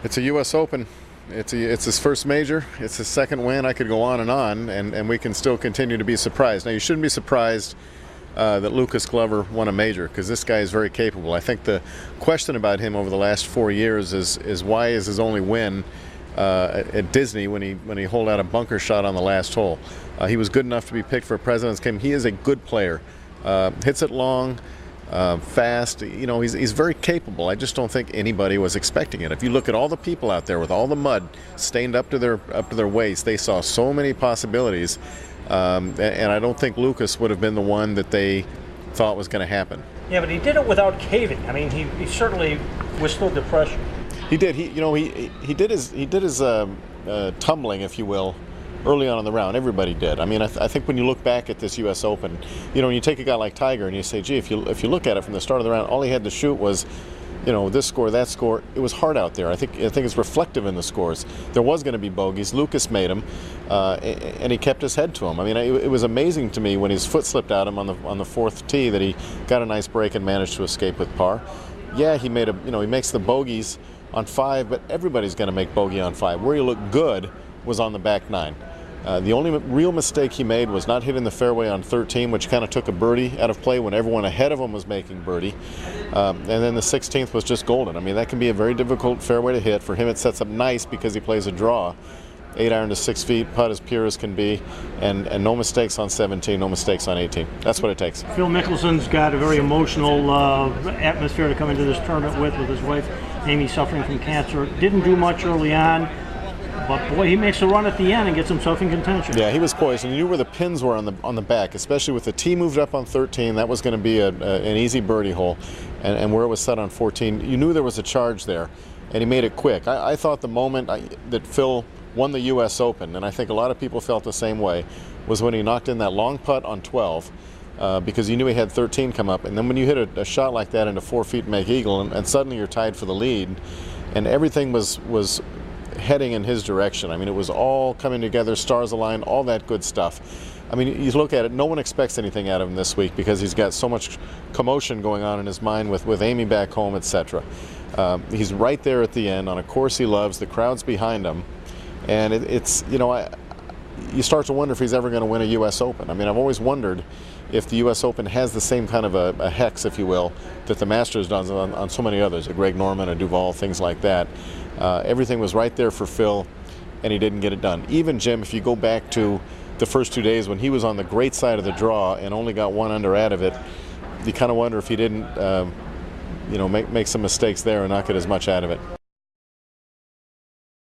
It's a U.S. Open. It's his first major. It's his second win. I could go on, and we can still continue to be surprised. Now, you shouldn't be surprised that Lucas Glover won a major, because this guy is very capable. I think the question about him over the last 4 years is why is his only win at Disney when he holed out a bunker shot on the last hole. He was good enough to be picked for a President's Game. He is a good player. Hits it long. Fast, you know, he's very capable. I just don't think anybody was expecting it. If you look at all the people out there with all the mud stained up to their waist, they saw so many possibilities, and I don't think Lucas would have been the one that they thought was going to happen. Yeah, but he did it without caving. I mean, he certainly withstood the pressure. He did. He did his tumbling, if you will, early on in the round. Everybody did. I mean, I think when you look back at this U.S. Open, you know, when you take a guy like Tiger and you say, gee, if you look at it from the start of the round, all he had to shoot was, you know, this score, that score. It was hard out there. I think it's reflective in the scores. There was going to be bogeys. Lucas made them, and he kept his head to him. I mean, it was amazing to me when his foot slipped out him on the fourth tee that he got a nice break and managed to escape with par. Yeah, he makes the bogeys on 5, but everybody's going to make bogey on 5. Where he looked good was on the back 9. The only real mistake he made was not hitting the fairway on 13, which kind of took a birdie out of play when everyone ahead of him was making birdie. And then the 16th was just golden. I mean, that can be a very difficult fairway to hit. For him, it sets up nice because he plays a draw. 8 iron to 6 feet, putt as pure as can be, and no mistakes on 17, no mistakes on 18. That's what it takes. Phil Mickelson's got a very emotional atmosphere to come into this tournament with his wife, Amy, suffering from cancer. Didn't do much early on. But boy, he makes a run at the end and gets himself in contention. Yeah, he was poised, and you knew where the pins were on the back, especially with the tee moved up on 13. That was going to be an easy birdie hole, and where it was set on 14, you knew there was a charge there, and he made it quick. I thought the moment that Phil won the U.S. Open, and I think a lot of people felt the same way, was when he knocked in that long putt on 12, because you knew he had 13 come up, and then when you hit a shot like that into 4 feet and make eagle, and suddenly you're tied for the lead, and everything was heading in his direction. I mean, it was all coming together, stars aligned, all that good stuff. I mean, you look at it, no one expects anything out of him this week because he's got so much commotion going on in his mind with Amy back home, etc. He's right there at the end on a course he loves, the crowd's behind him, and it's, you know, you start to wonder if he's ever going to win a U.S. Open. I mean, I've always wondered if the U.S. Open has the same kind of a hex, if you will, that the Masters does on so many others, a Greg Norman, a Duval, things like that. Everything was right there for Phil, and he didn't get it done. Even, Jim, if you go back to the first 2 days when he was on the great side of the draw and only got 1 under out of it, you kind of wonder if he didn't, make some mistakes there and not get as much out of it.